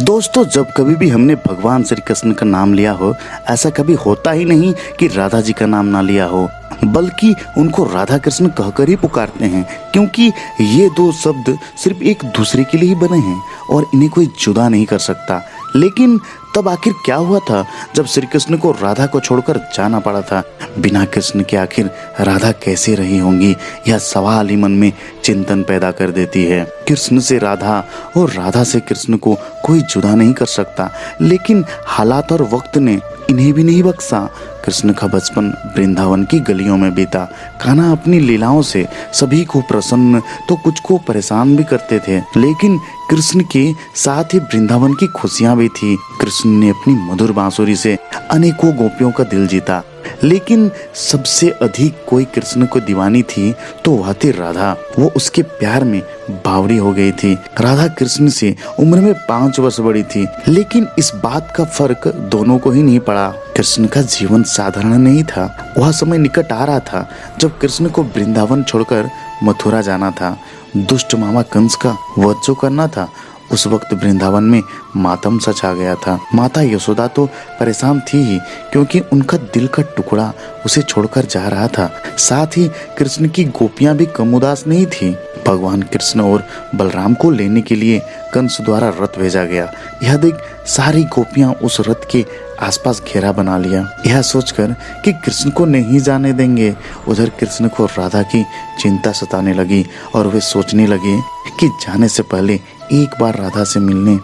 दोस्तों, जब कभी भी हमने भगवान श्री कृष्ण का नाम लिया हो, ऐसा कभी होता ही नहीं कि राधा जी का नाम ना लिया हो, बल्कि उनको राधा कृष्ण कहकर ही पुकारते हैं, क्योंकि ये दो शब्द सिर्फ एक दूसरे के लिए ही बने हैं और इन्हें कोई जुदा नहीं कर सकता। लेकिन तब आखिर क्या हुआ था जब श्री कृष्ण को राधा को छोड़कर जाना पड़ा था? बिना कृष्ण के आखिर राधा कैसे रही होंगी, यह सवाल ही मन में चिंतन पैदा कर देती है। कृष्ण से राधा और राधा से कृष्ण को कोई जुदा नहीं कर सकता, लेकिन हालात और वक्त ने इन्हें भी नहीं बख्शा। कृष्ण का बचपन वृंदावन की गलियों में बीता। कान्हा अपनी लीलाओं से सभी को प्रसन्न तो कुछ को परेशान भी करते थे, लेकिन कृष्ण के साथ ही वृंदावन की खुशियां भी थी। कृष्ण ने अपनी मधुर बांसुरी से अनेकों गोपियों का दिल जीता, लेकिन सबसे अधिक कोई कृष्ण को दीवानी थी तो वह थी राधा। वो उसके प्यार में बावड़ी हो गई थी। राधा कृष्ण से उम्र में 5 वर्ष बड़ी थी, लेकिन इस बात का फर्क दोनों को ही नहीं पड़ा। कृष्ण का जीवन साधारण नहीं था। वह समय निकट आ रहा था जब कृष्ण को वृंदावन छोड़कर मथुरा जाना था। दुष्ट मामा कंस का वध जो करना था, उस वक्त वृंदावन में मातम सा छा गया था। माता यशोदा तो परेशान थी ही, क्योंकि उनका दिल का टुकड़ा उसे छोड़कर जा रहा था। साथ ही कृष्ण की गोपियां भी कम उदास नहीं थी। भगवान कृष्ण और बलराम को लेने के लिए कंस द्वारा रथ भेजा गया। यह देख सारी गोपियां उस रथ के आसपास घेरा बना लिया, यह सोचकर कि कृष्ण को नहीं जाने देंगे। उधर कृष्ण को राधा की चिंता सताने लगी और वे सोचने लगे कि जाने से पहले एक बार राधा से मिलने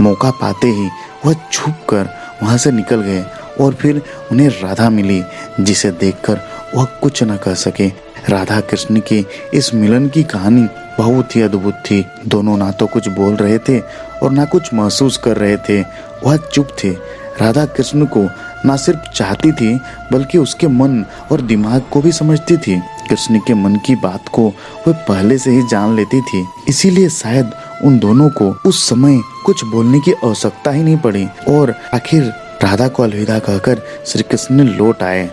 मौका पाते ही वह छुपकर वहां से निकल गए। और फिर उन्हें राधा मिली, जिसे देखकर वह कुछ न कह सके। राधा कृष्ण के इस मिलन की कहानी बहुत ही अद्भुत थी। दोनों ना तो कुछ बोल रहे थे और ना कुछ महसूस कर रहे थे, वह चुप थे। राधा कृष्ण को ना सिर्फ चाहती थी, बल्कि उसके मन और दिमाग को भी समझती थी। कृष्ण के मन की बात को वह पहले से ही जान लेती थी, इसीलिए शायद उन दोनों को उस समय कुछ बोलने की आवश्यकता ही नहीं पड़ी। और आखिर राधा को अलविदा कहकर श्री कृष्ण ने लौट आए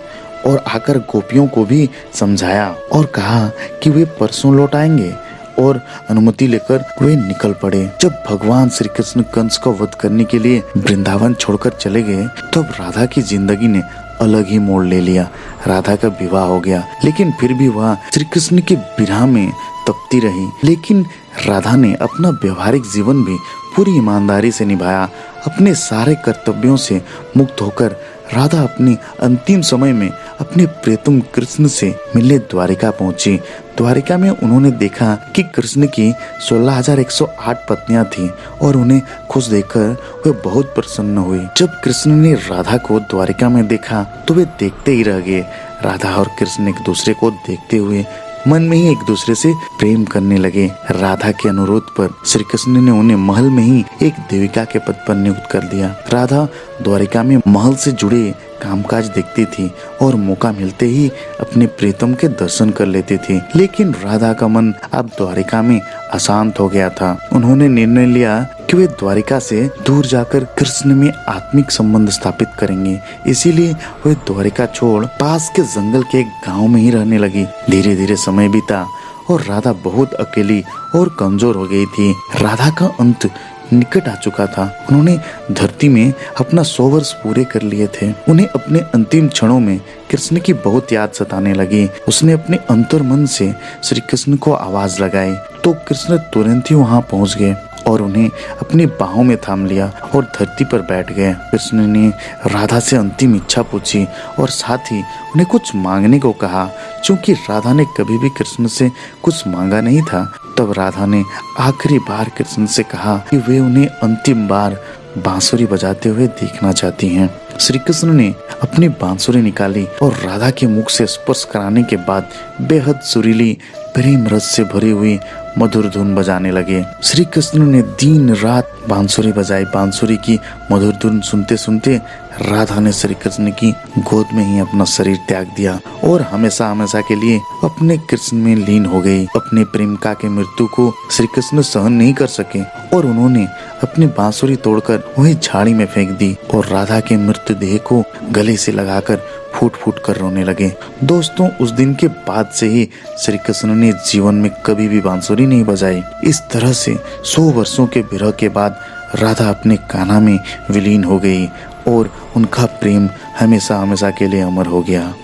और आकर गोपियों को भी समझाया और कहा कि वे परसों लौट आएंगे, और अनुमति लेकर वे निकल पड़े। जब भगवान श्री कृष्ण कंस को वध करने के लिए वृंदावन छोड़कर चले गए, तब राधा की जिंदगी ने अलग ही मोड़ ले लिया। राधा का विवाह हो गया, लेकिन फिर भी वह श्री कृष्ण के विरह में तपती रही। लेकिन राधा ने अपना व्यवहारिक जीवन भी पूरी ईमानदारी से निभाया। अपने सारे कर्तव्यों से मुक्त होकर राधा अपने अंतिम समय में अपने प्रियतम कृष्ण से मिलने द्वारिका पहुंची। द्वारिका में उन्होंने देखा कि कृष्ण की 16,108 पत्नियां थीं और उन्हें खुश देखकर वे बहुत प्रसन्न हुए। जब कृष्ण ने राधा को द्वारिका में देखा तो वे देखते ही रह गए। राधा और कृष्ण एक दूसरे को देखते हुए मन में ही एक दूसरे से प्रेम करने लगे। राधा के अनुरोध पर श्री कृष्ण ने उन्हें महल में ही एक देविका के पद पर नियुक्त कर दिया। राधा द्वारिका में महल से जुड़े कामकाज देखती थी और मौका मिलते ही अपने प्रीतम के दर्शन कर लेती थी। लेकिन राधा का मन अब द्वारिका में अशांत हो गया था। उन्होंने निर्णय लिया कि वे द्वारिका से दूर जाकर कृष्ण में आत्मिक संबंध स्थापित करेंगे। इसीलिए वे द्वारिका छोड़ पास के जंगल के एक गांव में ही रहने लगी। धीरे धीरे समय बीता और राधा बहुत अकेली और कमजोर हो गई थी। राधा का अंत निकट आ चुका था। उन्होंने धरती में अपना 100 वर्ष पूरे कर लिए थे। उन्हें अपने अंतिम क्षणों में कृष्ण की बहुत याद सताने लगी। उसने अपने अंतर्मन से श्री कृष्ण को आवाज लगाई तो कृष्ण तुरंत ही वहां पहुंच गए और उन्हें अपनी बाहों में थाम लिया और धरती पर बैठ गए। कृष्ण ने राधा से अंतिम इच्छा पूछी और साथ ही उन्हें कुछ मांगने को कहा। क्योंकि राधा ने कभी भी कृष्ण से कुछ मांगा नहीं था, तब राधा ने आखिरी बार कृष्ण से कहा कि वे उन्हें अंतिम बार बांसुरी बजाते हुए देखना चाहती हैं। श्री कृष्ण ने अपनी बांसुरी निकाली और राधा के मुख से स्पर्श कराने के बाद बेहद सुरीली प्रेम रस से भरी हुई मधुर धुन बजाने लगे। श्री कृष्ण ने दिन रात बांसुरी बजाई। बांसुरी की मधुर धुन सुनते सुनते राधा ने श्री कृष्ण की गोद में ही अपना शरीर त्याग दिया और हमेशा हमेशा के लिए अपने कृष्ण में लीन हो गई। अपने प्रेमिका के मृत्यु को श्री कृष्ण सहन नहीं कर सके और उन्होंने अपनी बांसुरी तोड़कर वही झाड़ी में फेंक दी और राधा के मृतदेह को गले से लगाकर फूट फूट कर रोने लगे। दोस्तों, उस दिन के बाद से ही श्री कृष्ण ने जीवन में कभी भी बांसुरी नहीं बजाई। इस तरह से 100 वर्षों के विरह के बाद राधा अपने कान्हा में विलीन हो गई और उनका प्रेम हमेशा हमेशा के लिए अमर हो गया।